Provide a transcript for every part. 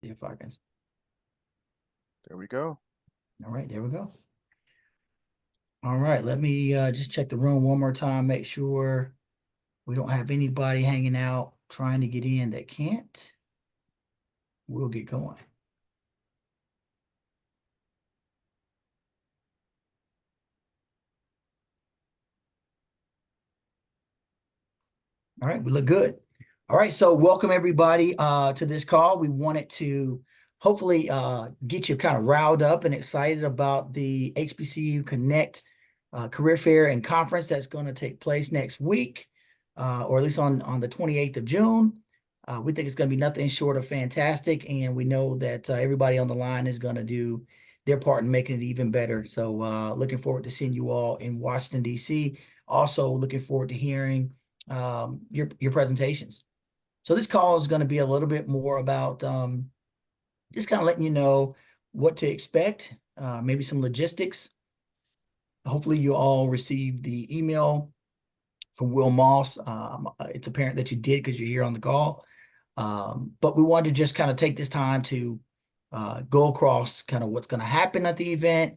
If I can. There we go. All right, there we go. All right, let me just check the room one more time, make sure we don't have anybody hanging out trying to get in that can't. We'll get going. All right, we look good. All right, so welcome everybody to this call. We wanted to hopefully get you kind of riled up and excited about the HBCU Connect Career Fair and Conference that's going to take place next week, or at least on the 28th of June. We think it's going to be nothing short of fantastic, and we know that everybody on the line is going to do their part in making it even better. So looking forward to seeing you all in Washington, D.C. Also looking forward to hearing your presentations. So this call is going to be a little bit more about just kind of letting you know what to expect, maybe some logistics. Hopefully you all received the email from Will Moss. It's apparent that you did because you're here on the call. But we wanted to just kind of take this time to go across kind of what's going to happen at the event,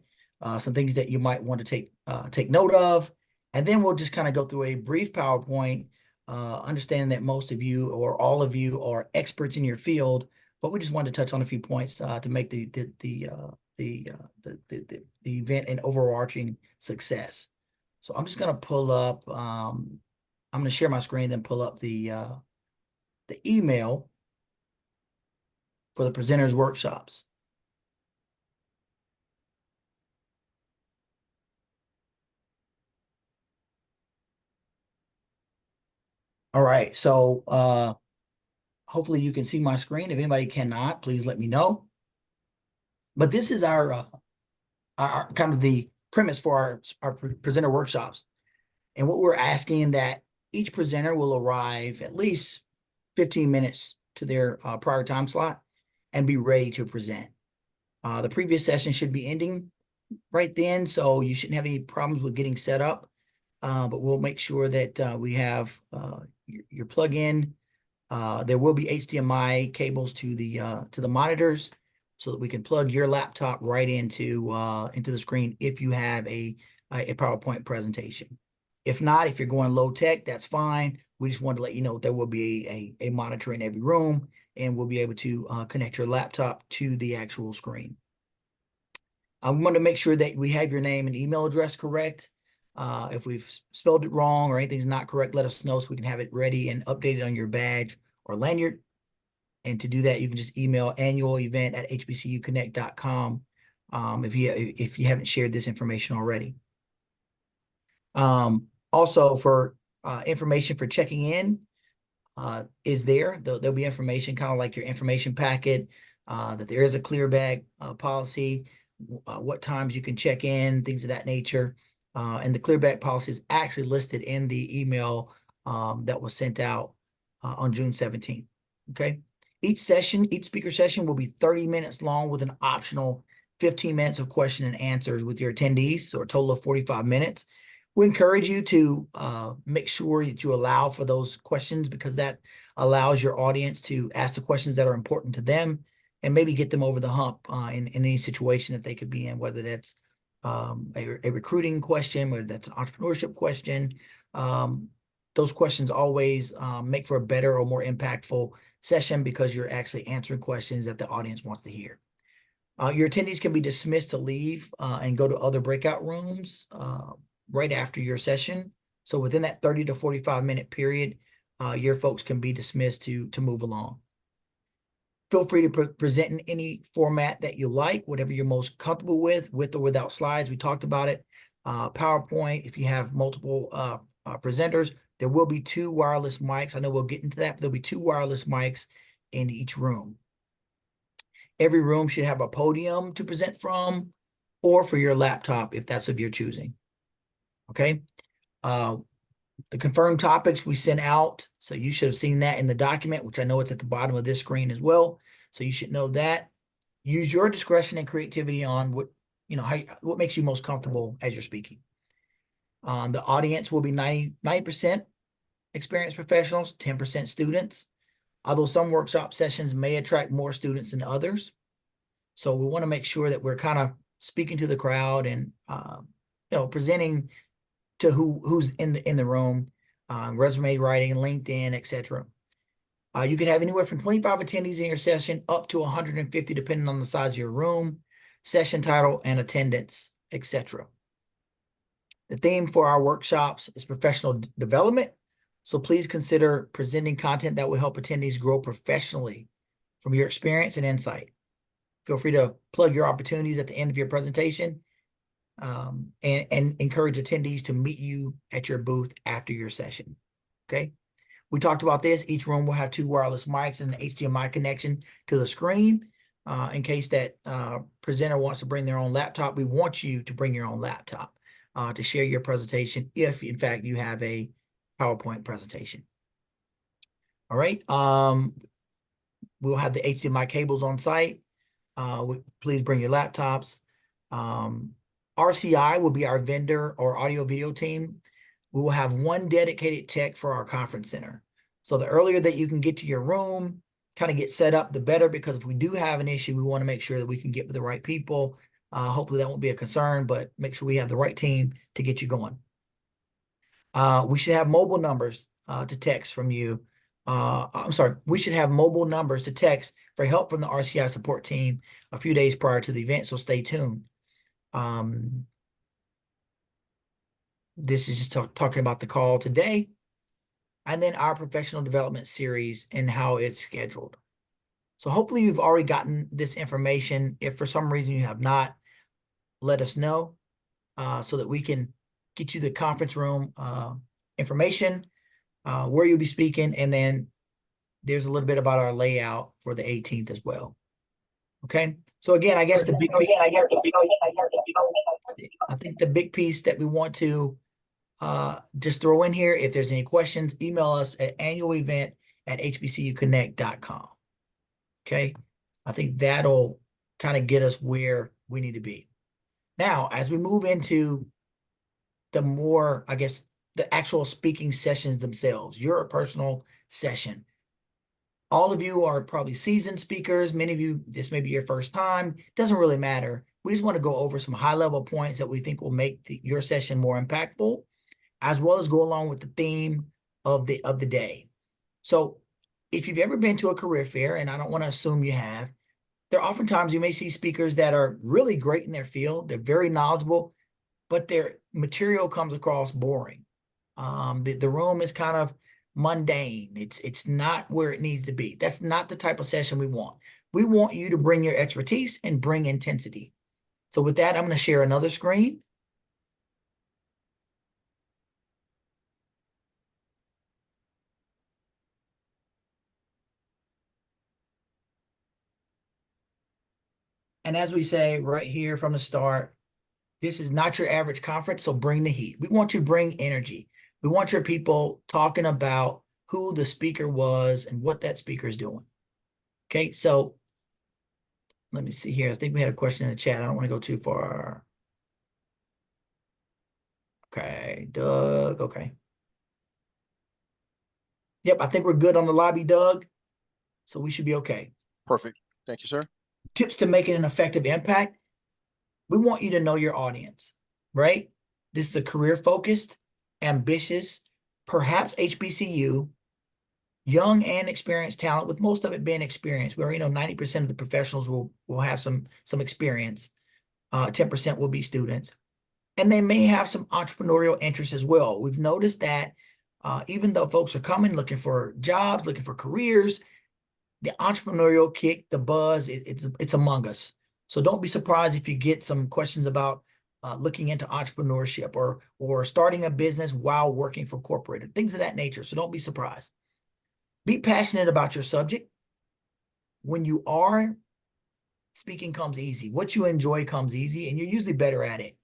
some things that you might want to take note of, and then we'll just kind of go through a brief PowerPoint, understanding that most of you or all of you are experts in your field, but we just wanted to touch on a few points to make the event an overarching success. So I'm just going to pull up. I'm going to share my screen, then pull up the email for the presenters workshops. All right, so hopefully you can see my screen. If anybody cannot, please let me know. But this is our kind of the premise for our presenter workshops. And what we're asking that each presenter will arrive at least 15 minutes to their prior time slot and be ready to present. The previous session should be ending right then, so you shouldn't have any problems with getting set up. But we'll make sure that we have your plug-in. There will be HDMI cables to the monitors so that we can plug your laptop right into the screen if you have a PowerPoint presentation. If not, if you're going low tech, that's fine. We just wanted to let you know there will be a monitor in every room, and we'll be able to connect your laptop to the actual screen. I want to make sure that we have your name and email address correct. If we've spelled it wrong or anything's not correct, let us know so we can have it ready and updated on your badge or lanyard. And to do that, you can just email annualevent@hbcuconnect.com if you haven't shared this information already. Also, for information for checking in is there. There'll be information, kind of like your information packet, that there is a clear bag policy, what times you can check in, things of that nature. And the clear bag policy is actually listed in the email that was sent out on June 17th. Okay. Each speaker session will be 30 minutes long with an optional 15 minutes of question and answers with your attendees, so a total of 45 minutes. We encourage you to make sure that you allow for those questions because that allows your audience to ask the questions that are important to them and maybe get them over the hump in any situation that they could be in, whether that's a recruiting question, whether that's an entrepreneurship question. Those questions always make for a better or more impactful session because you're actually answering questions that the audience wants to hear. Your attendees can be dismissed to leave and go to other breakout rooms right after your session. So within that 30 to 45-minute period, your folks can be dismissed to move along. Feel free to present in any format that you like, whatever you're most comfortable with or without slides. We talked about it. PowerPoint, if you have multiple presenters, there will be 2 wireless mics. I know we'll get into that, but there'll be 2 wireless mics in each room. Every room should have a podium to present from or for your laptop if that's of your choosing. Okay. The confirmed topics we sent out, so you should have seen that in the document, which I know it's at the bottom of this screen as well. So you should know that. Use your discretion and creativity on what makes you most comfortable as you're speaking. The audience will be 90% experienced professionals, 10% students. although some workshop sessions may attract more students than others. So we want to make sure that we're kind of speaking to the crowd and presenting to who's in the room, resume writing, LinkedIn, etc. You could have anywhere from 25 attendees in your session up to 150, depending on the size of your room, session title, and attendance, etc. The theme for our workshops is professional development. So please consider presenting content that will help attendees grow professionally from your experience and insight. Feel free to plug your opportunities at the end of your presentation, and encourage attendees to meet you at your booth after your session. Okay. We talked about this. Each room will have 2 wireless mics and an HDMI connection to the screen. In case that presenter wants to bring their own laptop, we want you to bring your own laptop to share your presentation if, in fact, you have a PowerPoint presentation. All right. We'll have the HDMI cables on site. Please bring your laptops. RCI will be our vendor or audio video team. We will have 1 dedicated tech for our conference center. So the earlier that you can get to your room, kind of get set up, the better, because if we do have an issue, we want to make sure that we can get with the right people. Hopefully that won't be a concern, but make sure we have the right team to get you going. We should have mobile numbers to text from you. I'm sorry, we should have mobile numbers to text for help from the RCI support team a few days prior to the event, so stay tuned. This is just talking about the call today, and then our professional development series and how it's scheduled. So hopefully you've already gotten this information. If for some reason you have not, let us know so that we can get you the conference room information, where you'll be speaking, and then there's a little bit about our layout for the 18th as well. Okay, so again, I guess the big piece, I think the big piece that we want to just throw in here, if there's any questions, email us at annualevent@hbcuconnect.com. Okay, I think that'll kind of get us where we need to be. Now, as we move into the more, I guess, the actual speaking sessions themselves, your personal session. All of you are probably seasoned speakers. Many of you, this may be your first time. Doesn't really matter. We just want to go over some high-level points that we think will make your session more impactful, as well as go along with the theme of the day. So if you've ever been to a career fair, and I don't want to assume you have, there oftentimes you may see speakers that are really great in their field. They're very knowledgeable, but their material comes across boring. The room is kind of mundane. It's not where it needs to be. That's not the type of session we want. We want you to bring your expertise and bring intensity. So with that, I'm going to share another screen. And as we say right here from the start, this is not your average conference, so bring the heat. We want you to bring energy. We want your people talking about who the speaker was and what that speaker is doing. Okay, so let me see here. I think we had a question in the chat. I don't want to go too far. Okay, Doug, okay. Yep, I think we're good on the lobby, Doug. So we should be okay. Perfect. Thank you, sir. Tips to making an effective impact. We want you to know your audience, right? This is a career-focused, ambitious, perhaps HBCU, young and experienced talent, with most of it being experienced, where 90% of the professionals will have some experience. 10% will be students. And they may have some entrepreneurial interests as well. We've noticed that even though folks are coming looking for jobs, looking for careers, the entrepreneurial kick, the buzz, it's among us. So don't be surprised if you get some questions about looking into entrepreneurship or starting a business while working for corporate and things of that nature. So don't be surprised. Be passionate about your subject. When you are, speaking comes easy. What you enjoy comes easy, and you're usually better at it.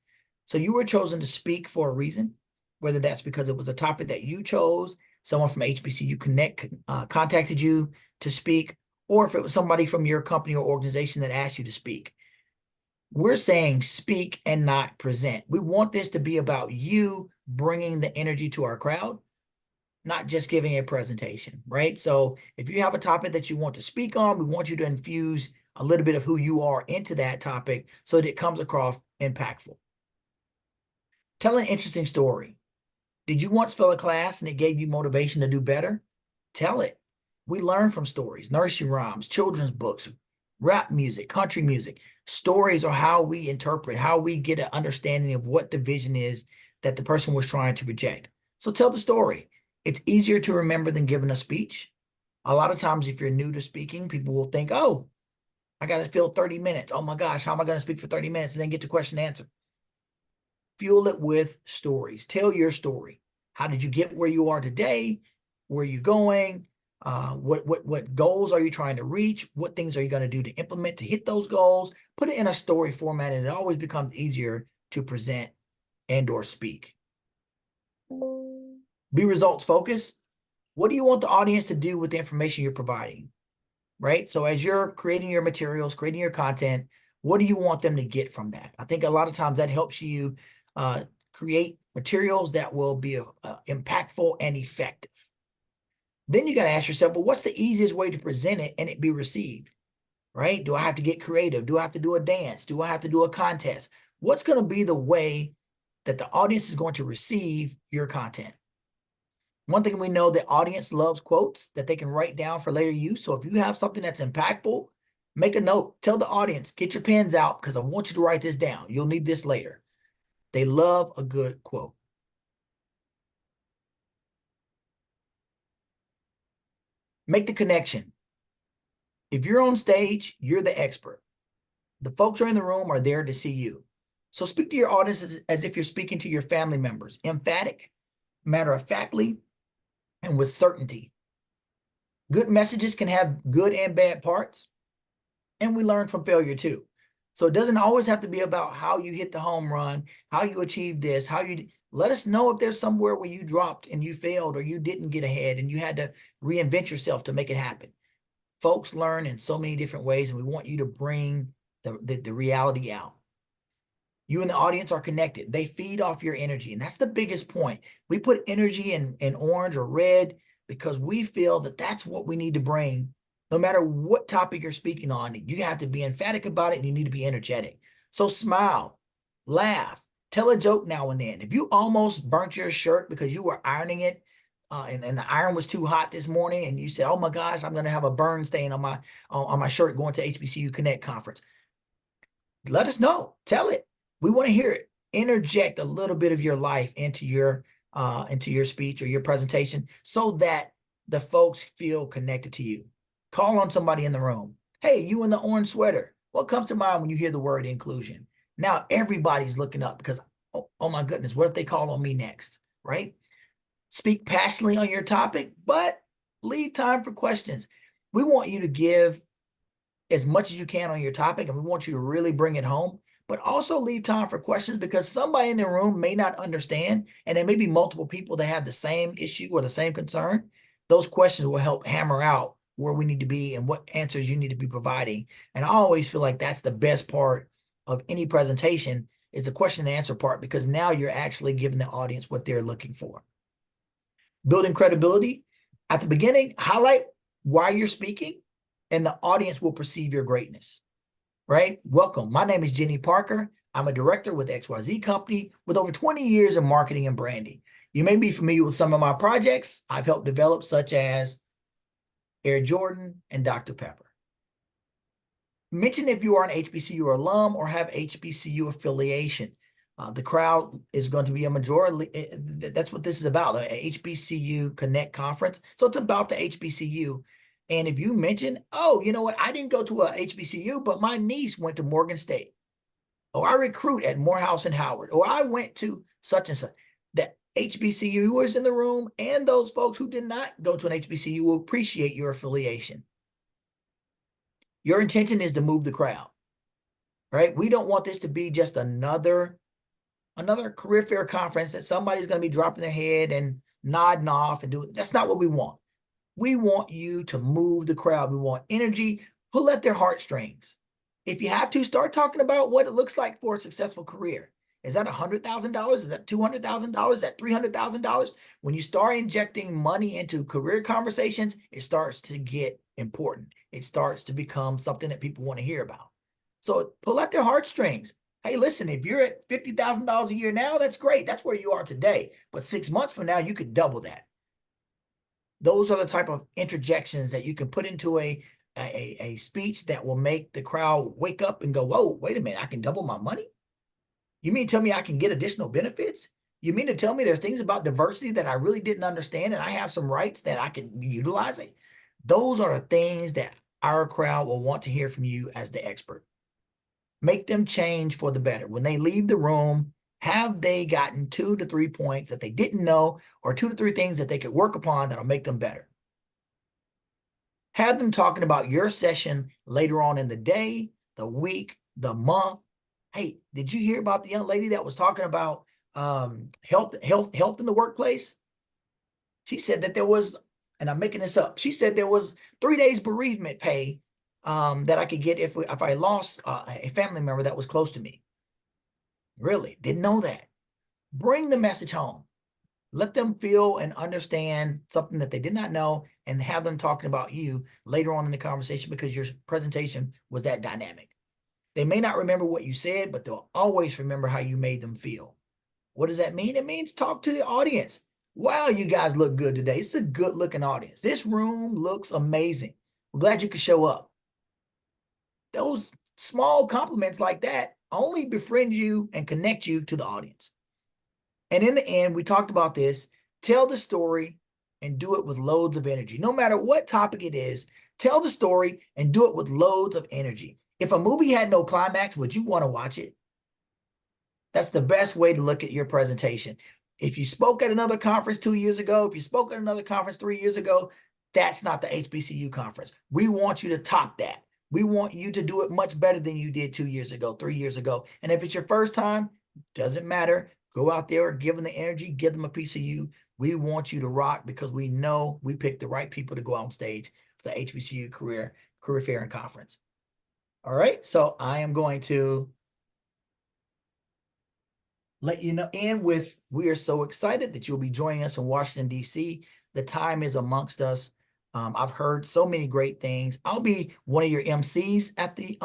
So you were chosen to speak for a reason, whether that's because it was a topic that you chose, someone from HBCU Connect contacted you to speak, or if it was somebody from your company or organization that asked you to speak. We're saying speak and not present. We want this to be about you bringing the energy to our crowd. not just giving a presentation, right? So if you have a topic that you want to speak on, we want you to infuse a little bit of who you are into that topic so that it comes across impactful. Tell an interesting story. Did you once fail a class and it gave you motivation to do better? Tell it. We learn from stories, nursery rhymes, children's books, rap music, country music. Stories are how we interpret, how we get an understanding of what the vision is that the person was trying to project. So tell the story. It's easier to remember than giving a speech. A lot of times, if you're new to speaking, people will think, oh, I got to fill 30 minutes. Oh my gosh, how am I going to speak for 30 minutes and then get to question and answer? Fuel it with stories. Tell your story. How did you get where you are today? Where are you going? What goals are you trying to reach? What things are you going to do to implement to hit those goals? Put it in a story format, and it always becomes easier to present and or speak. Be results focused. What do you want the audience to do with the information you're providing? Right? So as you're creating your materials, creating your content, what do you want them to get from that? I think a lot of times that helps you create materials that will be impactful and effective. Then you got to ask yourself, well, what's the easiest way to present it and it be received? Right? Do I have to get creative? Do I have to do a dance? Do I have to do a contest? What's going to be the way that the audience is going to receive your content? One thing we know, the audience loves quotes that they can write down for later use. So if you have something that's impactful, make a note. Tell the audience, get your pens out because I want you to write this down. You'll need this later. They love a good quote. Make the connection. If you're on stage, you're the expert. The folks who are in the room are there to see you. So speak to your audience as if you're speaking to your family members. Emphatic, matter-of-factly, and with certainty. Good messages can have good and bad parts, and we learn from failure too. So it doesn't always have to be about how you hit the home run, how you achieved this, how you let us know if there's somewhere where you dropped and you failed or you didn't get ahead and you had to reinvent yourself to make it happen. Folks learn in so many different ways, and we want you to bring the reality out. You and the audience are connected. They feed off your energy. And that's the biggest point. We put energy in orange or red because we feel that that's what we need to bring. No matter what topic you're speaking on, you have to be emphatic about it and you need to be energetic. So smile, laugh, tell a joke now and then. If you almost burnt your shirt because you were ironing it and the iron was too hot this morning and you said, oh my gosh, I'm going to have a burn stain on my shirt going to HBCU Connect conference. Let us know. Tell it. We want to hear it. Interject a little bit of your life into your speech or your presentation so that the folks feel connected to you. Call on somebody in the room. Hey, you in the orange sweater. What comes to mind when you hear the word inclusion? Now everybody's looking up because, oh my goodness, what if they call on me next, right? Speak passionately on your topic, but leave time for questions. We want you to give as much as you can on your topic, and we want you to really bring it home, but also leave time for questions because somebody in the room may not understand, and there may be multiple people that have the same issue or the same concern. Those questions will help hammer out where we need to be and what answers you need to be providing. And I always feel like that's the best part of any presentation is the question and answer part, because now you're actually giving the audience what they're looking for. Building credibility. At the beginning, highlight why you're speaking, and the audience will perceive your greatness, right? Welcome. My name is Jenny Parker. I'm a director with XYZ Company with over 20 years of marketing and branding. You may be familiar with some of my projects I've helped develop, such as Air Jordan and Dr. Pepper. Mention if you are an HBCU alum or have HBCU affiliation. The crowd is going to be a majority. That's what this is about, a HBCU Connect conference. So it's about the HBCU. And if you mention, oh, you know what, I didn't go to a HBCU, but my niece went to Morgan State. Or I recruit at Morehouse and Howard. Or I went to such and such. The HBCUers in the room and those folks who did not go to an HBCU will appreciate your affiliation. Your intention is to move the crowd, right? We don't want this to be just another career fair conference that somebody's going to be dropping their head and nodding off and doing. That's not what we want. We want you to move the crowd. We want energy, pull at their heartstrings. If you have to, start talking about what it looks like for a successful career. Is that $100,000? Is that $200,000? Is that $300,000? When you start injecting money into career conversations, it starts to get important. It starts to become something that people want to hear about. So pull out their heartstrings. Hey, listen, if you're at $50,000 a year now, that's great. That's where you are today. But 6 months from now, you could double that. Those are the type of interjections that you can put into a speech that will make the crowd wake up and go, whoa, wait a minute, I can double my money? You mean to tell me I can get additional benefits? You mean to tell me there's things about diversity that I really didn't understand and I have some rights that I could be utilizing? Those are the things that our crowd will want to hear from you as the expert. Make them change for the better. When they leave the room, have they gotten 2 to 3 points that they didn't know, or 2 to 3 things that they could work upon that'll make them better? Have them talking about your session later on in the day, the week, the month. Hey, did you hear about the young lady that was talking about health in the workplace? She said that there was, and I'm making this up, she said there was 3 days bereavement pay that I could get if I lost a family member that was close to me. Really? Didn't know that. Bring the message home. Let them feel and understand something that they did not know, and have them talking about you later on in the conversation because your presentation was that dynamic. They may not remember what you said, but they'll always remember how you made them feel. What does that mean? It means talk to the audience. Wow, you guys look good today. It's a good looking audience. This room looks amazing. We're glad you could show up. Those small compliments like that only befriend you and connect you to the audience. And in the end, we talked about this. Tell the story and do it with loads of energy. No matter what topic it is, tell the story and do it with loads of energy. If a movie had no climax, would you want to watch it? That's the best way to look at your presentation. If you spoke at another conference 2 years ago, if you spoke at another conference 3 years ago, that's not the HBCU conference. We want you to top that. We want you to do it much better than you did 2 years ago, 3 years ago. And if it's your first time, doesn't matter. Go out there, give them the energy, give them a piece of you. We want you to rock because we know we picked the right people to go on stage for the HBCU career fair and conference. All right, so I am going to let you know, and we are so excited that you'll be joining us in Washington, D.C. The time is amongst us. I've heard so many great things. I'll be one of your MCs at the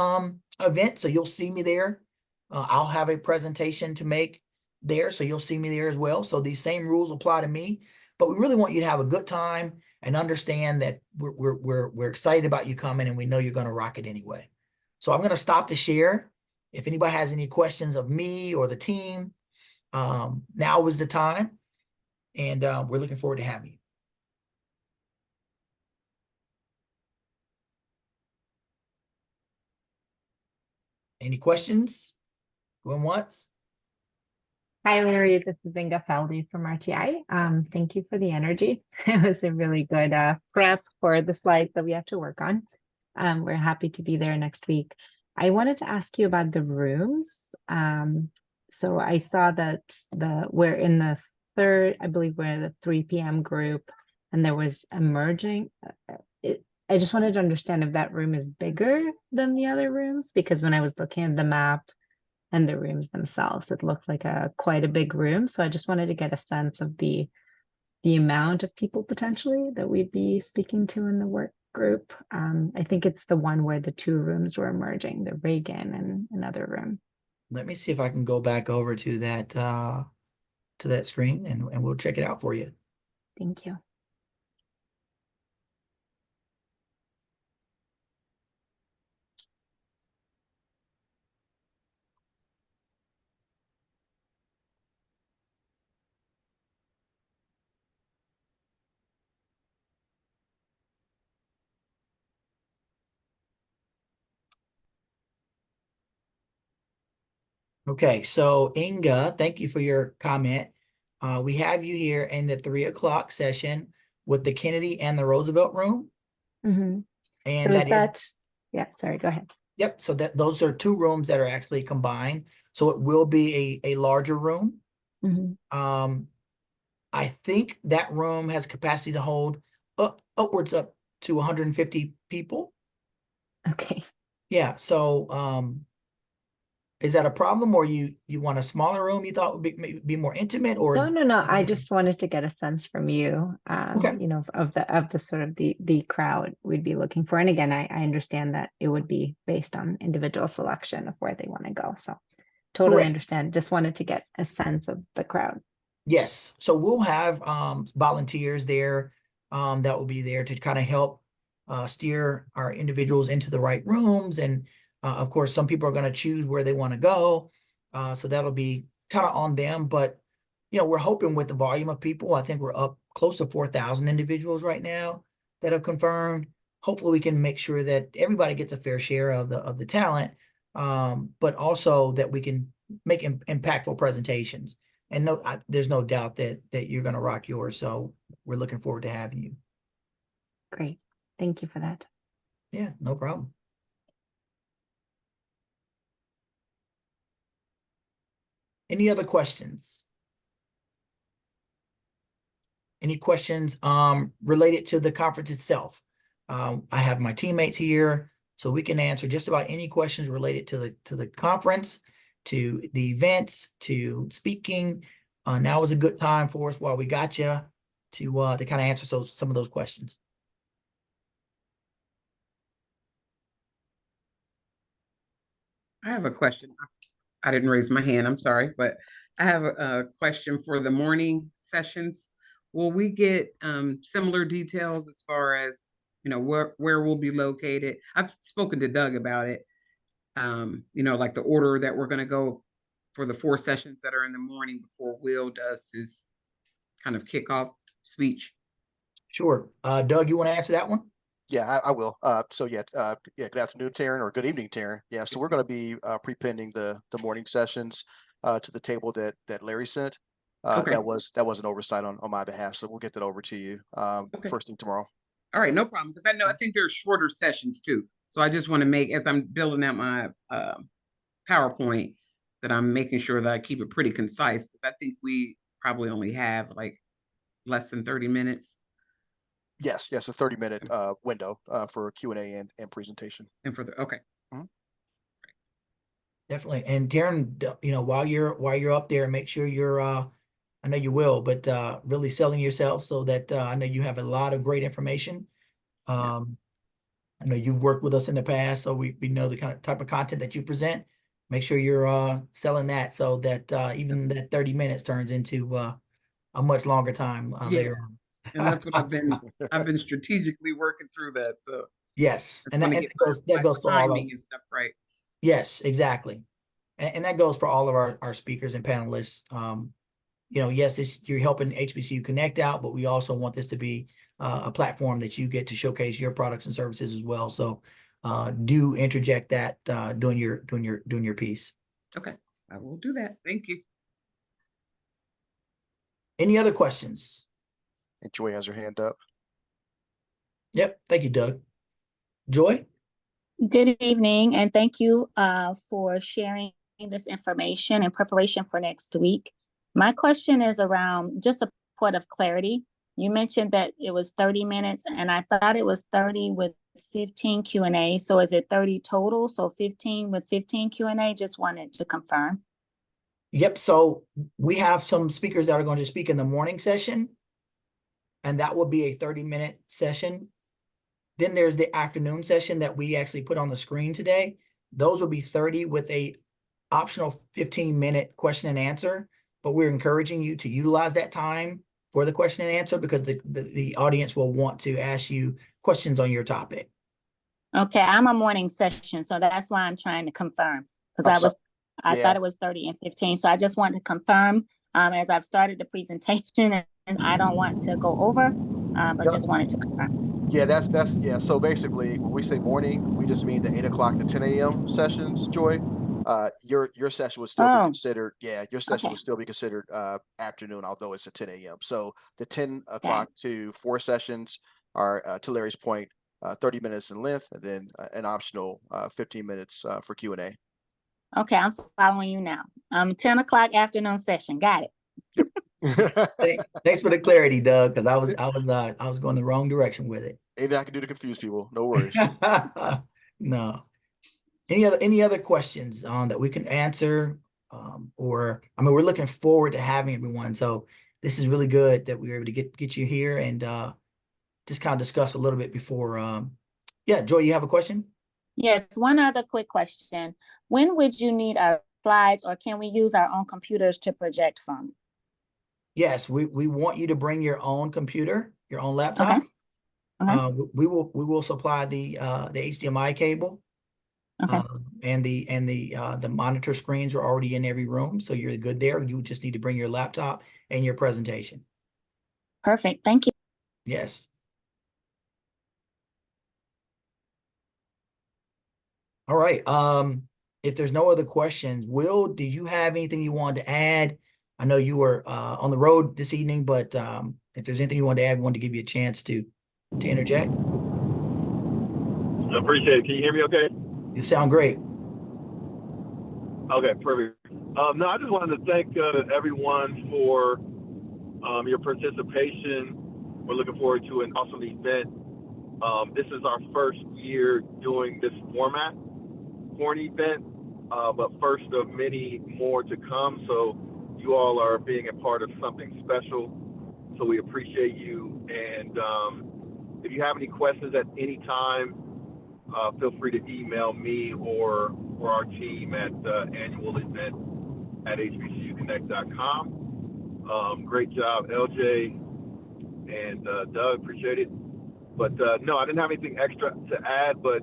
event, so you'll see me there. I'll have a presentation to make there, so you'll see me there as well. So these same rules apply to me, but we really want you to have a good time and understand that we're excited about you coming, and we know you're going to rock it anyway. So I'm going to stop the share. If anybody has any questions of me or the team, now is the time, and we're looking forward to having you. Any questions? Going once? Hi, Larry. This is Inga Feldy from RTI. Thank you for the energy. It was a really good prep for the slides that we have to work on. We're happy to be there next week. I wanted to ask you about the rooms. So I saw that we're in the third, I believe we're in the 3 p.m. group, and there was emerging. I just wanted to understand if that room is bigger than the other rooms, because when I was looking at the map and the rooms themselves, it looked like quite a big room. So I just wanted to get a sense of the amount of people potentially that we'd be speaking to in the work group. I think it's the one where the 2 rooms were emerging, the Reagan and another room. Let me see if I can go back over to that screen, and we'll check it out for you. Thank you. Okay, so Inga, thank you for your comment. We have you here in the 3 o'clock session with the Kennedy and the Roosevelt room. Mm-hmm. And So that is that, yeah, sorry, go ahead. Yep, so those are 2 rooms that are actually combined. So it will be a larger room. Mm-hmm. I think that room has capacity to hold upwards up to 150 people. Okay. Yeah, so is that a problem, or you want a smaller room you thought would be more intimate, No, or? no, no. I just wanted to get a sense from you, Okay. you know, of the sort of the crowd we'd be looking for. And again, I understand that it would be based on individual selection of where they want to go. So totally Correct. understand. Just wanted to get a sense of the crowd. Yes. So we'll have volunteers there that will be there to kind of help steer our individuals into the right rooms. And of course, some people are going to choose where they want to go. So that'll be kind of on them. But, you know, we're hoping with the volume of people, I think we're up close to 4,000 individuals right now that have confirmed. Hopefully we can make sure that everybody gets a fair share of the talent, but also that we can make impactful presentations. And no, there's no doubt that you're going to rock yours. So we're looking forward to having you. Great. Thank you for that. Yeah, no problem. Any other questions? Any questions related to the conference itself? I have my teammates here, so we can answer just about any questions related to the conference, to the events, to speaking. Now is a good time for us while we got you to kind of answer some of those questions. I have a question. I didn't raise my hand, I'm sorry, but I have a question for the morning sessions. Will we get similar details as far as, you know, where we'll be located? I've spoken to Doug about it. You know, like the order that we're gonna go for the 4 sessions that are in the morning before Will does his kind of kickoff speech. Sure. Doug, you want to answer that one? Yeah, I will. So yeah, good afternoon, Taryn, or good evening, Taryn. Yeah, so we're going to be prepending the morning sessions to the table that Larry sent. Okay. That was an oversight on my behalf, so we'll get that over to you Okay. first thing tomorrow. All right, no problem. Because I think there's shorter sessions too. So I just want to make, as I'm building out my PowerPoint, that I'm making sure that I keep it pretty concise. Because I think we probably only have like less than 30 minutes. Yes, a 30-minute window for Q&A and presentation. And for the, okay. Definitely. And Taryn, you know, while you're up there, make sure you're I know you will, but really selling yourself so that I know you have a lot of great information. I know you've worked with us in the past, so we know the kind of type of content that you present. Make sure you're selling that so that even that 30 minutes turns into a much longer time later on. And that's what I've been strategically working through that. So Yes, I and want to that get that goes for all of timing and stuff right. Yes, exactly. And that goes for all of our speakers and panelists. You know, yes, you're helping HBCU Connect out, but we also want this to be a platform that you get to showcase your products and services as well. So do interject that during your piece. Okay, I will do that. Thank you. Any other questions? And Joy has her hand up. Yep. Thank you, Doug. Joy? Good evening, and thank you for sharing this information in preparation for next week. My question is around just a point of clarity. You mentioned that it was 30 minutes, and I thought it was 30 with 15 Q&A. So is it 30 total? So 15 with 15 Q&A? Just wanted to confirm. Yep. So we have some speakers that are going to speak in the morning session, and that will be a 30-minute session. Then there's the afternoon session that we actually put on the screen today. Those will be 30 with a optional 15-minute question and answer, but we're encouraging you to utilize that time for the question and answer because the audience will want to ask you questions on your topic. Okay, I'm a morning session, so that's why I'm trying to confirm because I thought it was 30 and 15. So I just wanted to confirm as I've started the presentation and I don't want to go over, but just wanted to confirm. Yeah, yeah. So basically, when we say morning, we just mean the 8 o'clock to 10 a.m. sessions, Joy. Your session would still be considered, your session would still be considered afternoon, although it's at 10 a.m. So the 10 o'clock to 4 sessions are, to Larry's point, 30 minutes in length, and then an optional 15 minutes for Q&A. Okay, I'm following you now. 10 o'clock afternoon session. Got it. Yep. Thanks for the clarity, Doug, because I was going the wrong direction with it. Anything I can do to confuse people, no worries. No. Any other questions that we can answer? Or I mean, we're looking forward to having everyone. So this is really good that we were able to get you here and just kind of discuss a little bit before. Yeah, Joy, you have a question? Yes, one other quick question. When would you need our slides, or can we use our own computers to project from? Yes, we want you to bring your own computer, your own laptop. Okay. We will supply the HDMI cable. Okay. And the monitor screens are already in every room, so you're good there. You just need to bring your laptop and your presentation. Perfect. Thank you. Yes. All right. If there's no other questions, Will, did you have anything you wanted to add? I know you were on the road this evening, but if there's anything you wanted to add, I wanted to give you a chance to interject. I appreciate it. Can you hear me okay? You sound great. Okay, perfect. No, I just wanted to thank everyone for your participation. We're looking forward to an awesome event. This is our first year doing this format for an event, but first of many more to come. So you all are being a part of something special. So we appreciate you. And if you have any questions at any time, feel free to email me or our team at annualevent@hbcuconnect.com. Great job, LJ and Doug. Appreciate it. But no, I didn't have anything extra to add. But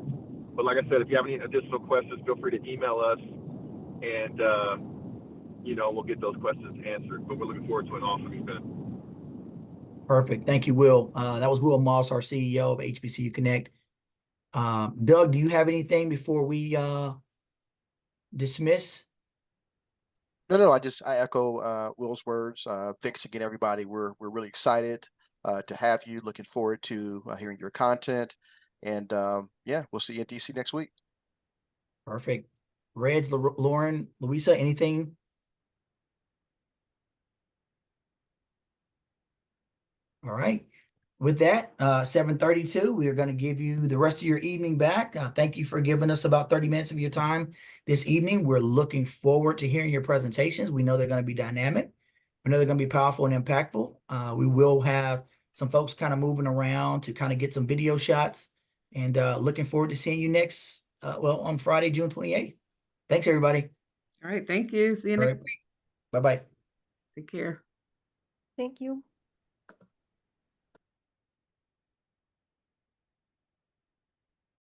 like I said, if you have any additional questions, feel free to email us, and we'll get those questions answered. But we're looking forward to an awesome event. Perfect. Thank you, Will. That was Will Moss, our CEO of HBCU Connect. Doug, do you have anything before we dismiss? No, I echo Will's words. Thanks again, everybody. We're really excited to have you. Looking forward to hearing your content. And yeah, we'll see you in DC next week. Perfect. Reg, Lauren, Louisa, anything? All right. With that, 7:32, we are going to give you the rest of your evening back. Thank you for giving us about 30 minutes of your time this evening. We're looking forward to hearing your presentations. We know they're going to be dynamic. We know they're going to be powerful and impactful. We will have some folks kind of moving around to kind of get some video shots, and looking forward to seeing you next, on Friday, June 28th. Thanks, everybody. All right. Thank you. See you All next right. week. Bye-bye. Take care. Thank you.